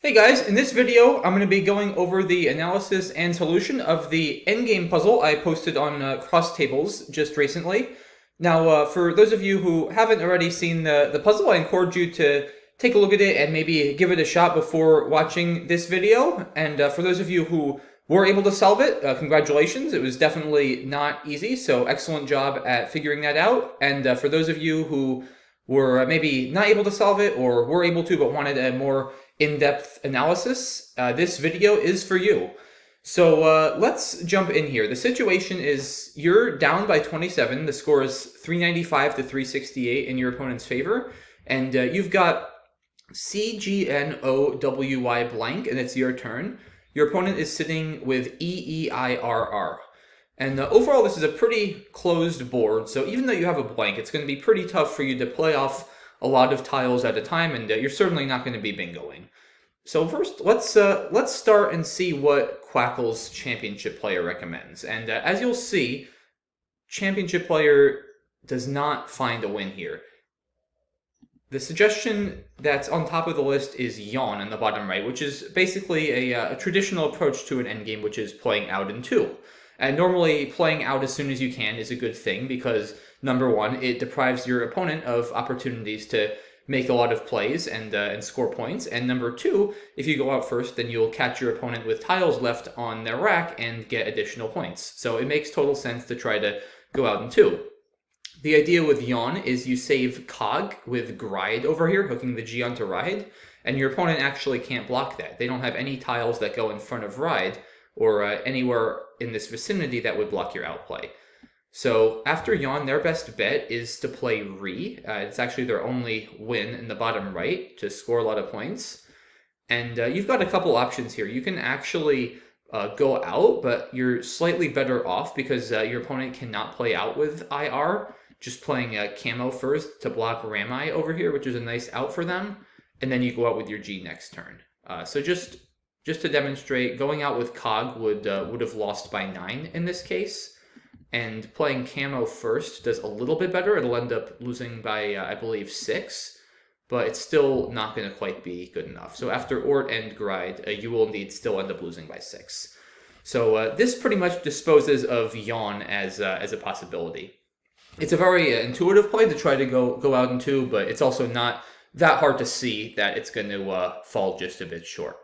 Hey guys, in this video I'm going to be going over the analysis and solution of the endgame puzzle I posted on Cross Tables just recently. Now, for those of you who haven't already seen the puzzle, I encourage you to take a look at it and maybe give it a shot before watching this video. And for those of you who were able to solve it, congratulations. It was definitely not easy, so excellent job at figuring that out. And for those of you who were maybe not able to solve it or were able to but wanted a more in-depth analysis, this video is for you. So let's jump in here. The situation is you're down by 27. The score is 395 to 368 in your opponent's favor. And you've got CGNOWY blank, and it's your turn. Your opponent is sitting with EEIRR. And overall, this is a pretty closed board, so even though you have a blank, it's going to be pretty tough for you to play off a lot of tiles at a time, and you're certainly not going to be bingoing. So first, let's start and see what Quackle's Championship Player recommends. And as you'll see, Championship Player does not find a win here. The suggestion that's on top of the list is Yawn in the bottom right, which is basically a traditional approach to an endgame, which is playing out in two. And normally, playing out as soon as you can is a good thing because, number one, it deprives your opponent of opportunities to make a lot of plays and score points. And number two, if you go out first, then you'll catch your opponent with tiles left on their rack and get additional points. So it makes total sense to try to go out in two. The idea with Yawn is you save Cog with Gride over here, hooking the G onto Ride, and your opponent actually can't block that. They don't have any tiles that go in front of Ride, or anywhere in this vicinity that would block your outplay. So after Yawn, their best bet is to play Re. It's actually their only win in the bottom right to score a lot of points. And you've got a couple options here. You can actually go out, but you're slightly better off because your opponent cannot play out with IR, just playing Camo first to block Rami over here, which is a nice out for them. And then you go out with your G next turn. So just to demonstrate, going out with Cog would have lost by 9 in this case, and playing Camo first does a little bit better. It'll end up losing by, I believe, 6, but it's still not going to quite be good enough. So after Ort and Gride, you will indeed still end up losing by 6. So this pretty much disposes of Yawn as a possibility. It's a very intuitive play to try to go out in 2, but it's also not that hard to see that it's going to fall just a bit short.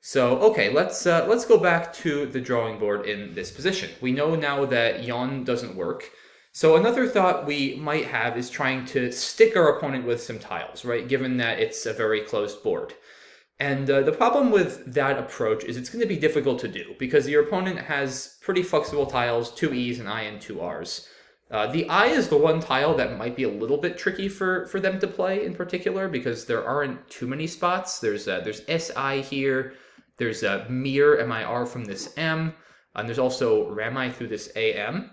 So, okay, let's go back to the drawing board in this position. We know now that Yawn doesn't work. So another thought we might have is trying to stick our opponent with some tiles, right? Given that it's a very closed board. And the problem with that approach is it's going to be difficult to do because your opponent has pretty flexible tiles, 2 E's, an I, and 2 R's. The I is the one tile that might be a little bit tricky for them to play in particular because there aren't too many spots. There's SI here. There's Mir, MIR from this M, and there's also Rami through this AM.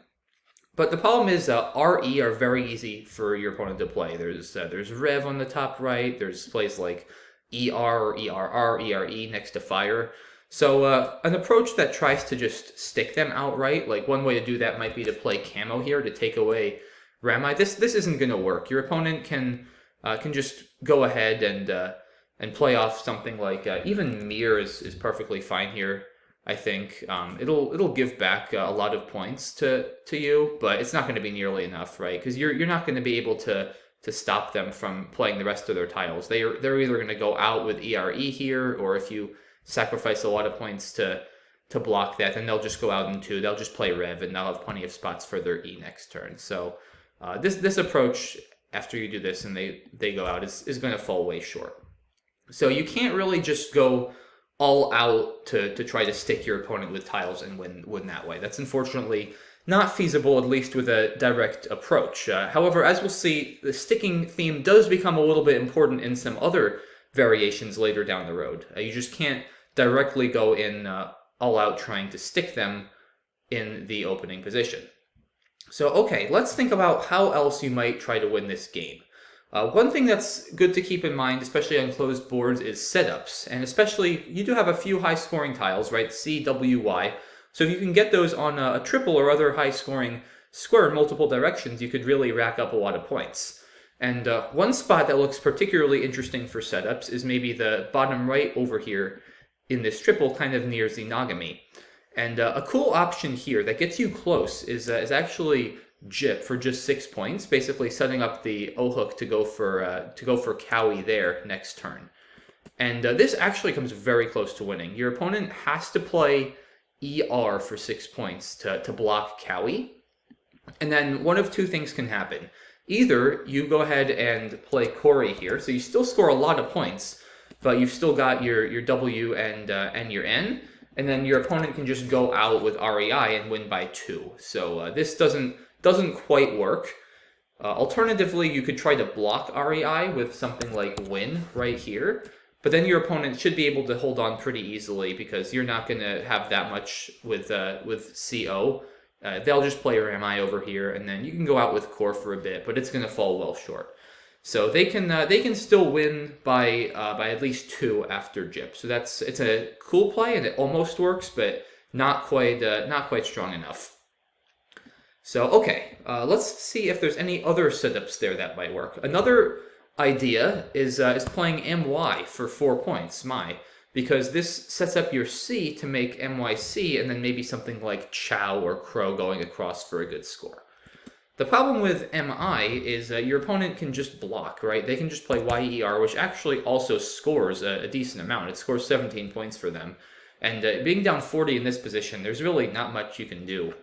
But the problem is RE are very easy for your opponent to play. There's Rev on the top right. There's plays like ER or ERR, ERE next to Fire. So an approach that tries to just stick them outright, like one way to do that might be to play Camo here to take away Rami. This isn't going to work. Your opponent can just go ahead and play off something like even Mir is perfectly fine here. I think it'll give back a lot of points to you, but it's not going to be nearly enough, right? Because you're not going to be able to stop them from playing the rest of their tiles. They're either going to go out with ERE here, or if you sacrifice a lot of points to block that, then they'll just go out in 2. They'll just play Rev, and they'll have plenty of spots for their E next turn. So this approach, after you do this and they go out, is going to fall way short. So you can't really just go all out to try to stick your opponent with tiles and win that way. That's unfortunately not feasible, at least with a direct approach. However, as we'll see, the sticking theme does become a little bit important in some other variations later down the road. You just can't directly go in all out trying to stick them in the opening position. So, okay, let's think about how else you might try to win this game. One thing that's good to keep in mind, especially on closed boards, is setups. And especially, you do have a few high-scoring tiles, right? C, W, Y. So if you can get those on a triple or other high-scoring square in multiple directions, you could really rack up a lot of points. And one spot that looks particularly interesting for setups is maybe the bottom right over here in this triple, kind of near Zenagami. And a cool option here that gets you close is actually Jip for just 6 points, basically setting up the O hook to go for Cowie there next turn. And this actually comes very close to winning. Your opponent has to play ER for 6 points to block Cowie. And then one of two things can happen. Either you go ahead and play Corey here, so you still score a lot of points, but you've still got your W and your N, and then your opponent can just go out with REI and win by 2. So this doesn't quite work. Alternatively, you could try to block REI with something like Win right here, but then your opponent should be able to hold on pretty easily because you're not going to have that much with CO. They'll just play RMI over here, and then you can go out with Core for a bit, but it's going to fall well short. So they can still win by at least 2 after Jip. So it's a cool play, and it almost works, but not quite strong enough. So okay, let's see if there's any other setups there that might work. Another idea is playing MY for 4 points, because this sets up your C to make MYC, and then maybe something like Chow or Crow going across for a good score. The problem with MI is your opponent can just block, right? They can just play YER, which actually also scores a decent amount. It scores 17 points for them. And being down 40 in this position, there's really not much you can do.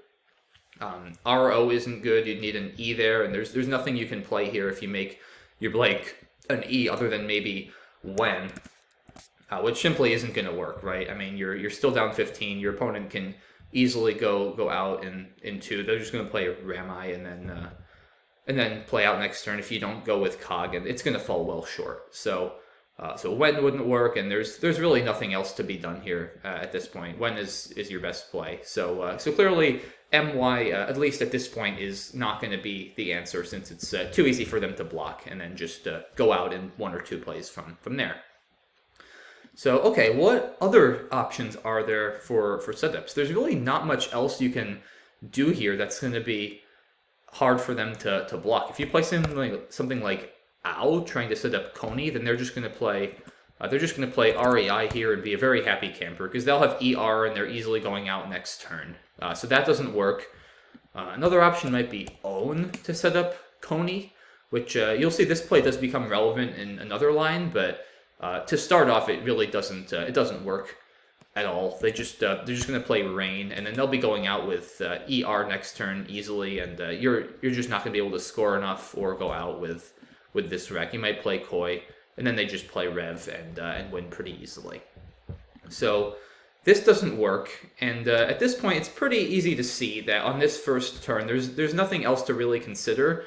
RO isn't good. You'd need an E there, and there's nothing you can play here if you make your blank an E other than maybe when, which simply isn't going to work, right? I mean, you're still down 15. Your opponent can easily go out in 2. They're just going to play Rami and then play out next turn if you don't go with Cog, and it's going to fall well short. So Wen wouldn't work, and there's really nothing else to be done here at this point. Wen is your best play. So clearly MY at least at this point is not going to be the answer, since it's too easy for them to block and then just go out in 1 or 2 plays from there. So, okay, what other options are there for setups? There's really not much else you can do here that's going to be hard for them to block. If you play something like Ow trying to set up Coney, then they're just going to play REI here and be a very happy camper, because they'll have ER and they're easily going out next turn. So that doesn't work. Another option might be Own to set up Coney, which you'll see this play does become relevant in another line, but to start off, it really doesn't work at all. They're just going to play Rain, and then they'll be going out with ER next turn easily, and you're just not going to be able to score enough or go out with this wreck. You might play Koi, and then they just play Rev and win pretty easily. So this doesn't work, and at this point, it's pretty easy to see that on this first turn, there's nothing else to really consider,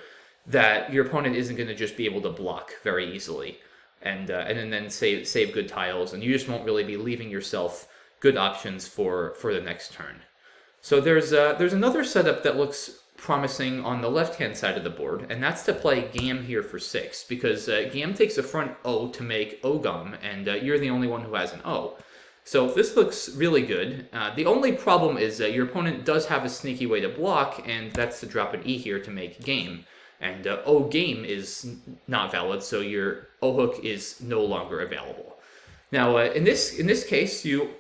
that your opponent isn't going to just be able to block very easily. And then save good tiles, and you just won't really be leaving yourself good options for the next turn. So there's another setup that looks promising on the left-hand side of the board, and that's to play Gam here for 6, because Gam takes a front O to make Ogum, and you're the only one who has an O. So this looks really good. The only problem is that your opponent does have a sneaky way to block, and that's to drop an E here to make Game. And O Game is not valid, so your O hook is no longer available. Now, in this case, you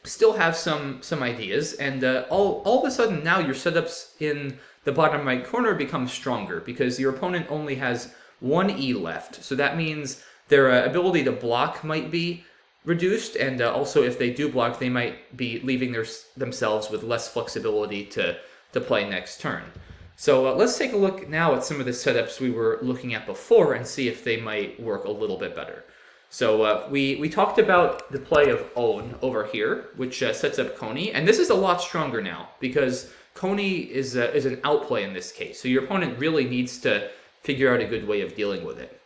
still have some ideas, and all of a sudden now your setups in the bottom right corner become stronger, because your opponent only has 1 E left. So that means their ability to block might be reduced, and also if they do block, they might be leaving themselves with less flexibility to play next turn. So let's take a look now at some of the setups we were looking at before and see if they might work a little bit better. So we talked about the play of Own over here, which sets up Coney, and this is a lot stronger now, because Coney is an outplay in this case, so your opponent really needs to figure out a good way of dealing with it.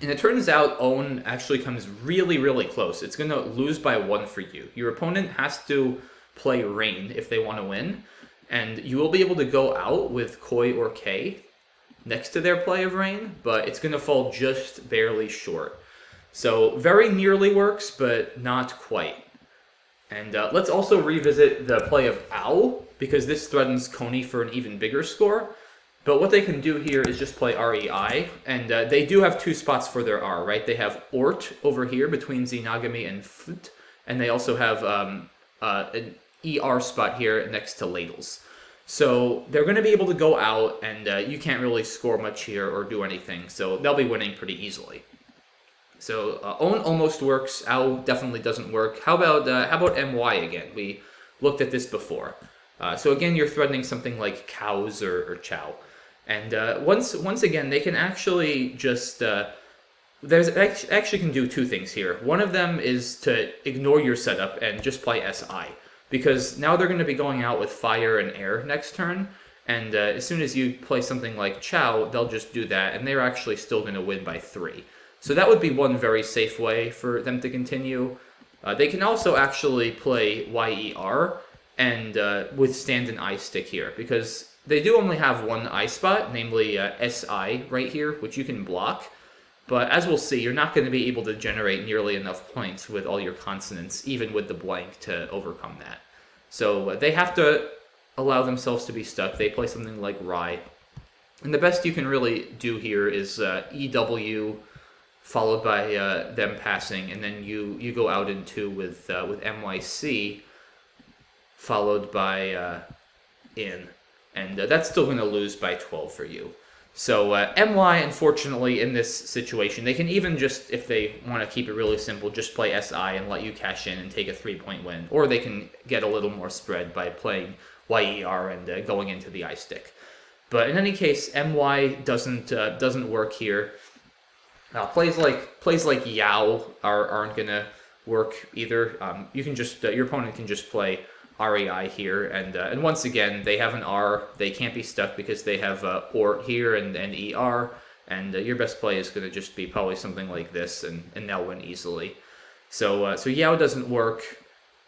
And it turns out Own actually comes really, really close. It's going to lose by 1 for you. Your opponent has to play Rain if they want to win, and you will be able to go out with Koi or K next to their play of Rain, but it's going to fall just barely short. So very nearly works, but not quite. And let's also revisit the play of Ow, because this threatens Coney for an even bigger score. But what they can do here is just play REI, and they do have 2 spots for their R, right? They have Ort over here between Zenagami and Fut, and they also have an ER spot here next to Ladles. So they're going to be able to go out, and you can't really score much here or do anything, so they'll be winning pretty easily. So Own almost works, Ow definitely doesn't work. How about MY again? We looked at this before. So again, you're threatening something like cows or chow. And once again, they can actually just... actually can do 2 things here. One of them is to ignore your setup and just play SI. Because now they're going to be going out with fire and air next turn. And as soon as you play something like chow, they'll just do that. And they're actually still going to win by 3. So that would be one very safe way for them to continue. They can also actually play YER and withstand an I stick here, because they do only have one I spot, namely SI right here, which you can block. But as we'll see, you're not going to be able to generate nearly enough points with all your consonants, even with the blank, to overcome that. So they have to allow themselves to be stuck. They play something like Rye. And the best you can really do here is EW, followed by them passing, and then you go out in 2 with MYC, followed by in. And that's still going to lose by 12 for you. So MY, unfortunately, in this situation, they can even just, if they want to keep it really simple, just play SI and let you cash in and take a 3-point win. Or they can get a little more spread by playing YER and going into the I stick. But in any case, MY doesn't work here. Plays like Yao aren't going to work either. You can just your opponent can just play REI here, and once again, they have an R. They can't be stuck because they have ORT here and ER, and your best play is going to just be probably something like this, and they'll win easily. So Yao doesn't work,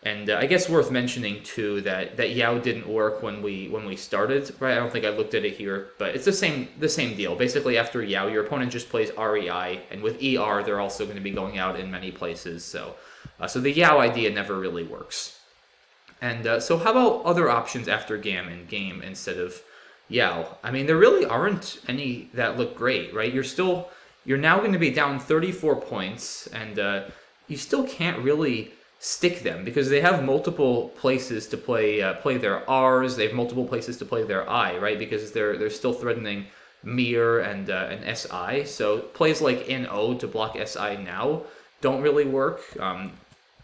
and I guess worth mentioning too that Yao didn't work when we started, right? I don't think I looked at it here, but it's the same deal. Basically, after Yao, your opponent just plays REI, and with ER, they're also going to be going out in many places. So the Yao idea never really works. And so how about other options after Gam and Game instead of Yao? I mean, there really aren't any that look great, right? You're now going to be down 34 points, and you still can't really stick them because they have multiple places to play their R's. They have multiple places to play their I, right? Because they're still threatening Mir and SI. So plays like NO to block SI now don't really work.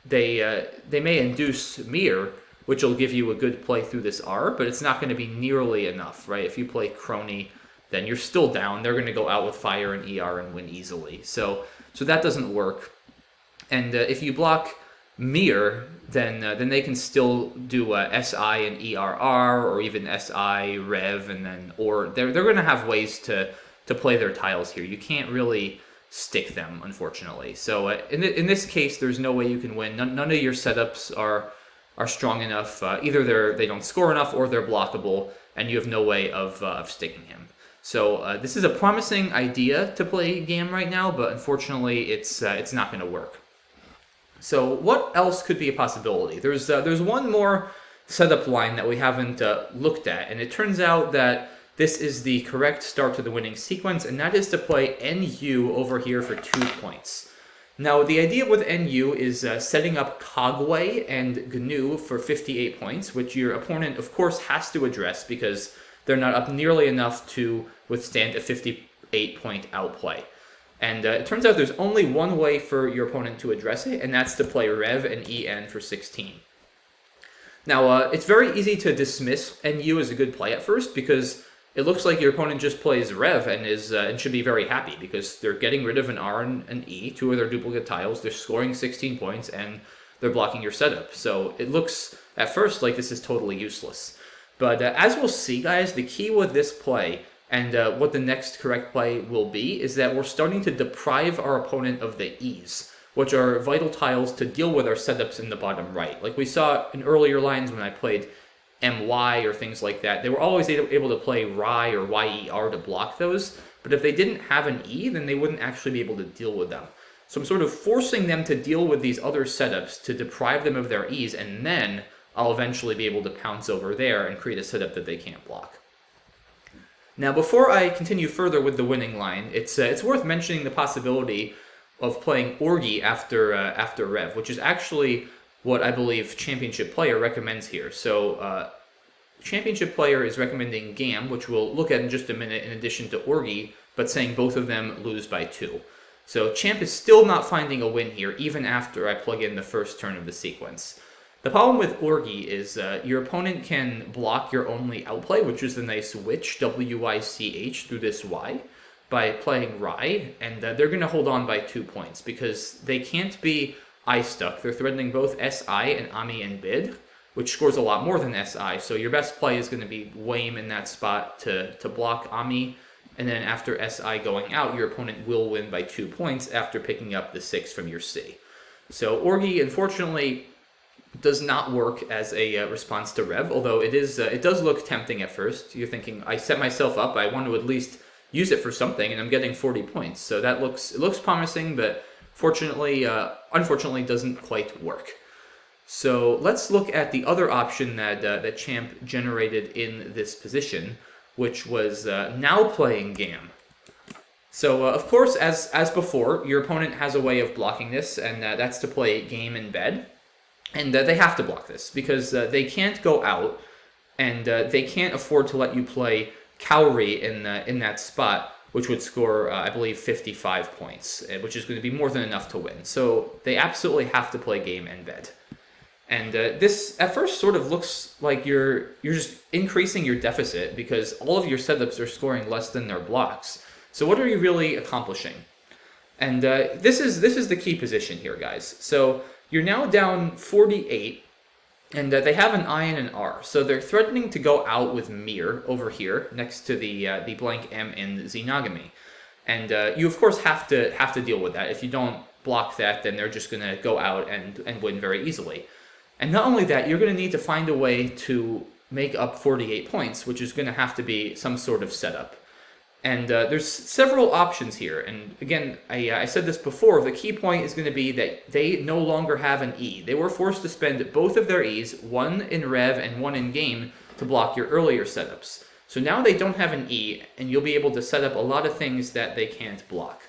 They may induce Mir, which will give you a good play through this R, but it's not going to be nearly enough, right? If you play Crony, then you're still down. They're going to go out with Fire and ER and win easily. So that doesn't work. And if you block Mir, then they can still do SI and ERR, or even SI, Rev, and then or they're going to have ways to play their tiles here. You can't really stick them, unfortunately. So in this case, there's no way you can win. None of your setups are strong enough. Either they don't score enough, or they're blockable, and you have no way of sticking him. So this is a promising idea to play Gam right now, but unfortunately, it's not going to work. So what else could be a possibility? There's one more setup line that we haven't looked at, and it turns out that this is the correct start to the winning sequence, and that is to play NU over here for 2 points. Now, the idea with NU is setting up Kagway and GNU for 58 points, which your opponent, of course, has to address because they're not up nearly enough to withstand a 58-point outplay. And it turns out there's only one way for your opponent to address it, and that's to play Rev and EN for 16. Now, it's very easy to dismiss NU as a good play at first because it looks like your opponent just plays Rev and should be very happy because they're getting rid of an R and an E, 2 of their duplicate tiles, they're scoring 16 points, and they're blocking your setup. So it looks at first like this is totally useless. But as we'll see, guys, the key with this play and what the next correct play will be is that we're starting to deprive our opponent of the E's, which are vital tiles to deal with our setups in the bottom right. Like we saw in earlier lines when I played MY or things like that, they were always able to play Rye or YER to block those, but if they didn't have an E, then they wouldn't actually be able to deal with them. So I'm sort of forcing them to deal with these other setups to deprive them of their E's, and then I'll eventually be able to pounce over there and create a setup that they can't block. Now, before I continue further with the winning line, it's worth mentioning the possibility of playing Orgy after Rev, which is actually what I believe Championship Player recommends here. So Championship Player is recommending Gam, which we'll look at in just a minute, in addition to Orgy, but saying both of them lose by 2. So Champ is still not finding a win here, even after I plug in the first turn of the sequence. The problem with Orgy is your opponent can block your only outplay, which is the nice Witch, W-I-C-H, through this Y, by playing Rye, and they're going to hold on by 2 points, because they can't be I-stuck. They're threatening both SI and Ami and Bid, which scores a lot more than SI, so your best play is going to be Wame in that spot to block Ami, and then after SI going out, your opponent will win by 2 points after picking up the 6 from your C. So Orgy, unfortunately, does not work as a response to Rev, although it does look tempting at first. You're thinking, I set myself up, I want to at least use it for something, and I'm getting 40 points. So it looks promising, but unfortunately doesn't quite work. So let's look at the other option that Champ generated in this position, which was now playing Gam. So of course, as before, your opponent has a way of blocking this, and that's to play Game in Bed. And they have to block this, because they can't go out, and they can't afford to let you play Cowrie in that spot, which would score, I believe, 55 points, which is going to be more than enough to win. So they absolutely have to play Game and Bed. And this, at first, sort of looks like you're just increasing your deficit, because all of your setups are scoring less than their blocks. So what are you really accomplishing? And this is the key position here, guys. So you're now down 48, and they have an I and an R. So they're threatening to go out with Mir over here, next to the blank M in Xenogamy. And you, of course, have to deal with that. If you don't block that, then they're just going to go out and win very easily. And not only that, you're going to need to find a way to make up 48 points, which is going to have to be some sort of setup. And there's several options here. And again, I said this before, the key point is going to be that they no longer have an E. They were forced to spend both of their E's, one in Rev and one in Game, to block your earlier setups. So now they don't have an E, and you'll be able to set up a lot of things that they can't block.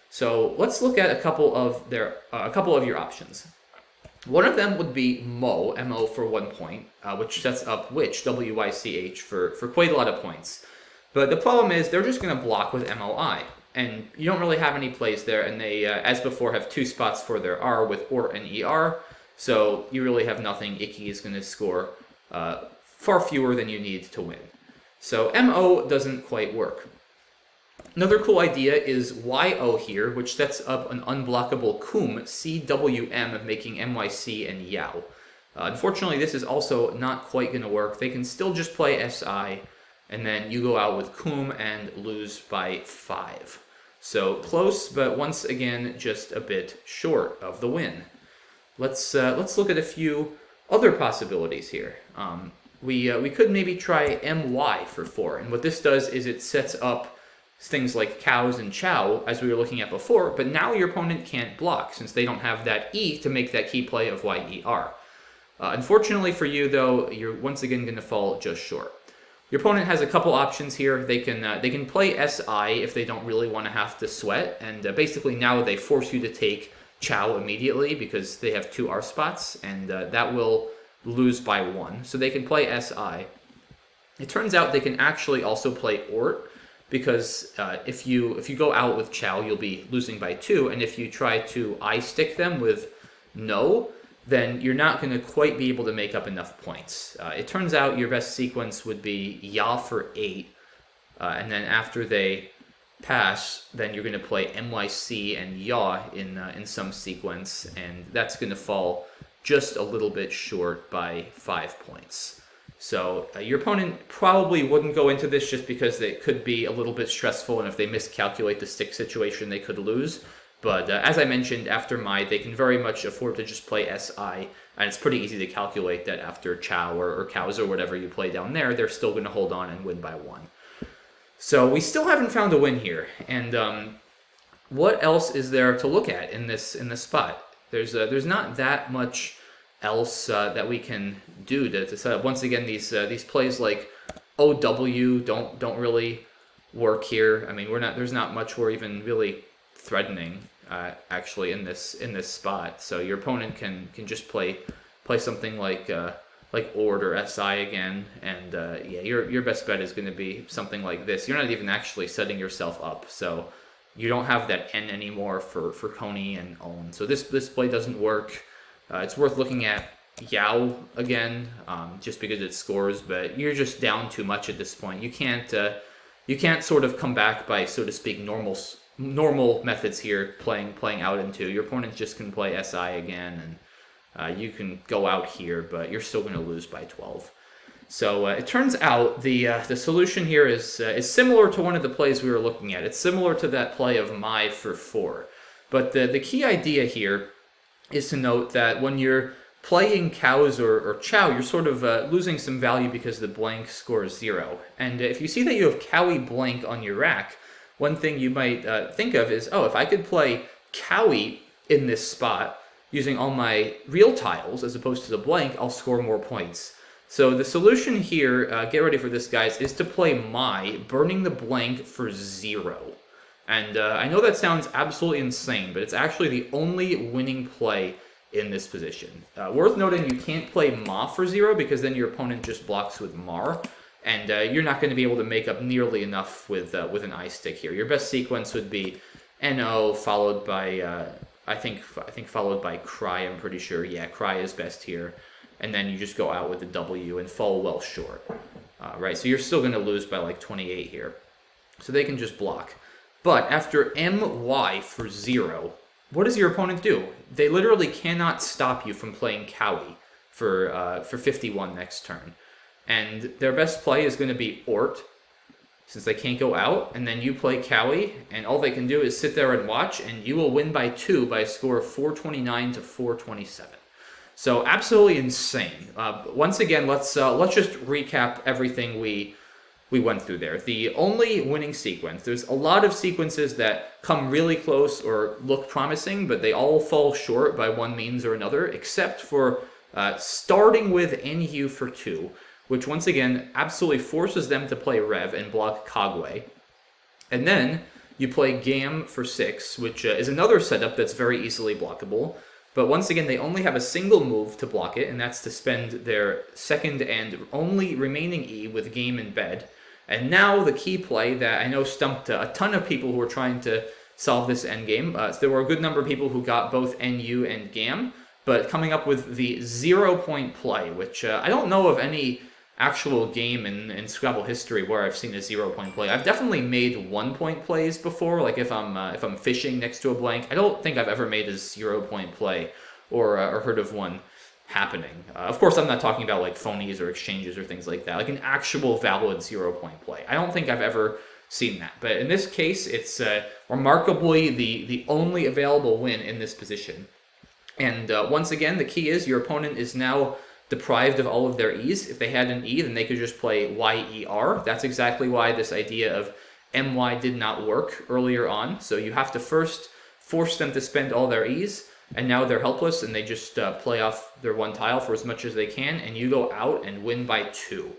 So let's look at a couple of your options. One of them would be Mo, M-O for 1 point, which sets up Witch, W-I-C-H, for quite a lot of points. But the problem is they're just going to block with MOI, and you don't really have any plays there, and they, as before, have 2 spots for their R with OR and ER, so you really have nothing. Icky is going to score far fewer than you need to win. So MO doesn't quite work. Another cool idea is YO here, which sets up an unblockable Kum, CWM, of making MYC and Yao. Unfortunately, this is also not quite going to work. They can still just play SI, and then you go out with Kum and lose by 5. So close, but once again, just a bit short of the win. Let's look at a few other possibilities here. We could maybe try MY for 4, and what this does is it sets up things like cows and chow, as we were looking at before, but now your opponent can't block, since they don't have that E to make that key play of YER. Unfortunately for you, though, you're once again going to fall just short. Your opponent has a couple options here. They can play SI if they don't really want to have to sweat, and basically now they force you to take Chow immediately because they have 2 R spots, and that will lose by 1. So they can play SI. It turns out they can actually also play Ort, because if you go out with Chow, you'll be losing by 2, and if you try to I-stick them with No, then you're not going to quite be able to make up enough points. It turns out your best sequence would be Ya for 8, and then after they pass, then you're going to play MYC and Ya in some sequence, and that's going to fall just a little bit short by 5 points. So your opponent probably wouldn't go into this just because it could be a little bit stressful, and if they miscalculate the stick situation, they could lose. But as I mentioned, after Mai, they can very much afford to just play SI, and it's pretty easy to calculate that after Chow or Cows or whatever you play down there, they're still going to hold on and win by 1. So we still haven't found a win here, and what else is there to look at in this spot? There's not that much else that we can do to set up. Once again, these plays like OW don't really work here. I mean, there's not much we're even really threatening actually in this spot. So your opponent can just play something like Ord or SI again, and yeah, your best bet is going to be something like this. You're not even actually setting yourself up, so you don't have that N anymore for Coney and Own. So this play doesn't work. It's worth looking at Yao again, just because it scores, but you're just down too much at this point. You can't sort of come back by, so to speak, normal methods here, playing out into. Your opponent just can play SI again, and you can go out here, but you're still going to lose by 12. So it turns out the solution here is similar to one of the plays we were looking at. It's similar to that play of Mai for 4. But the key idea here is to note that when you're playing cows or chow, you're sort of losing some value because the blank scores 0. And if you see that you have cowie blank on your rack, one thing you might think of is, oh, if I could play cowie in this spot using all my real tiles as opposed to the blank, I'll score more points. So the solution here, get ready for this, guys, is to play Mai, burning the blank for 0. And I know that sounds absolutely insane, but it's actually the only winning play in this position. Worth noting, you can't play Ma for 0 because then your opponent just blocks with Mar, and you're not going to be able to make up nearly enough with an ice stick here. Your best sequence would be NO followed by I think followed by Cry. I'm pretty sure. Yeah, Cry is best here, and then you just go out with the W and fall well short. Right, so you're still going to lose by like 28 here. So they can just block. But after MY for 0, what does your opponent do? They literally cannot stop you from playing Cowie for 51 next turn. And their best play is going to be Ort, since they can't go out, and then you play Cowie, and all they can do is sit there and watch, and you will win by 2 by a score of 429 to 427. So absolutely insane. Once again, let's just recap everything we went through there. The only winning sequence, there's a lot of sequences that come really close or look promising, but they all fall short by one means or another, except for starting with NU for 2, which once again absolutely forces them to play Rev and block Kagwe. And then you play Gam for 6, which is another setup that's very easily blockable. But once again, they only have a single move to block it, and that's to spend their second and only remaining E with Game in Bed. And now the key play that I know stumped a ton of people who were trying to solve this endgame. There were a good number of people who got both NU and Gam, but coming up with the 0-point play, which I don't know of any actual game in Scrabble history where I've seen a 0-point play. I've definitely made 1-point plays before, like if I'm fishing next to a blank. I don't think I've ever made a 0-point play or heard of one happening. Of course, I'm not talking about like phonies or exchanges or things like that, like an actual valid 0-point play. I don't think I've ever seen that. But in this case, it's remarkably the only available win in this position. And once again, the key is your opponent is now deprived of all of their E's. If they had an E, then they could just play YER. That's exactly why this idea of MY did not work earlier on. So you have to first force them to spend all their E's, and now they're helpless, and they just play off their one tile for as much as they can, and you go out and win by 2.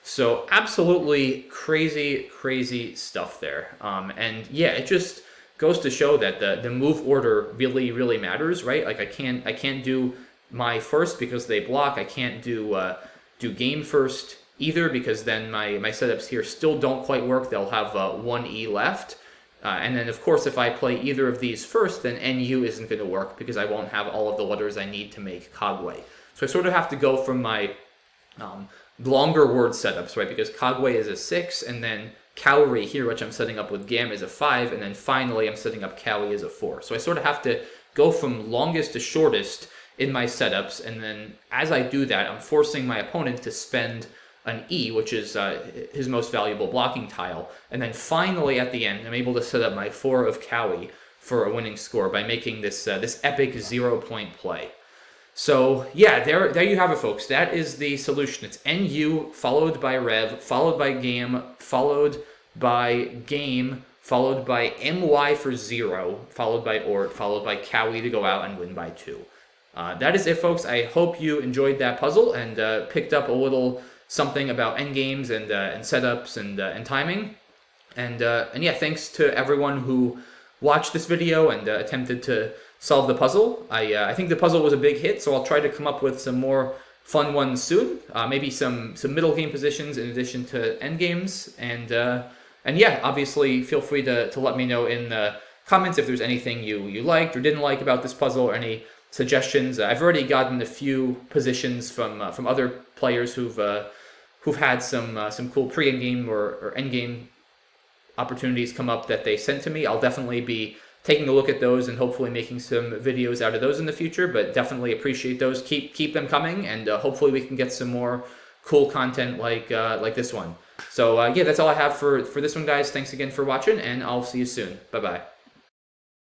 So absolutely crazy, crazy stuff there. And yeah, it just goes to show that the move order really, really matters, right? Like I can't do my first because they block. I can't do game first either because then my setups here still don't quite work. They'll have 1 E left. And then, of course, if I play either of these first, then NU isn't going to work because I won't have all of the letters I need to make Kagwe. So I sort of have to go from my longer word setups, right? Because Kagwe is a 6, and then Kaori here, which I'm setting up with Gam, is a 5, and then finally I'm setting up Kawi as a 4. So I sort of have to go from longest to shortest in my setups, and then as I do that, I'm forcing my opponent to spend an E, which is his most valuable blocking tile, and then finally at the end, I'm able to set up my 4 of Kawi for a winning score by making this this epic 0-point play. So yeah, there you have it, folks. That is the solution. It's NU followed by Rev, followed by Gam, followed by Game, followed by MY for 0, followed by Ort, followed by Kawi to go out and win by 2. That is it, folks. I hope you enjoyed that puzzle and picked up a little something about endgames and setups and timing. And yeah, thanks to everyone who watched this video and attempted to solve the puzzle. I think the puzzle was a big hit, so I'll try to come up with some more fun ones soon. Maybe some middle game positions in addition to end games. And yeah, obviously feel free to let me know in the comments if there's anything you liked or didn't like about this puzzle, or any suggestions. I've already gotten a few positions from other players who've had some cool pre-end game or end game opportunities come up that they sent to me. I'll definitely be taking a look at those and hopefully making some videos out of those in the future, but definitely appreciate those. Keep them coming, and hopefully we can get some more cool content like this one. So yeah, that's all I have for this one, guys. Thanks again for watching, and I'll see you soon. Bye-bye.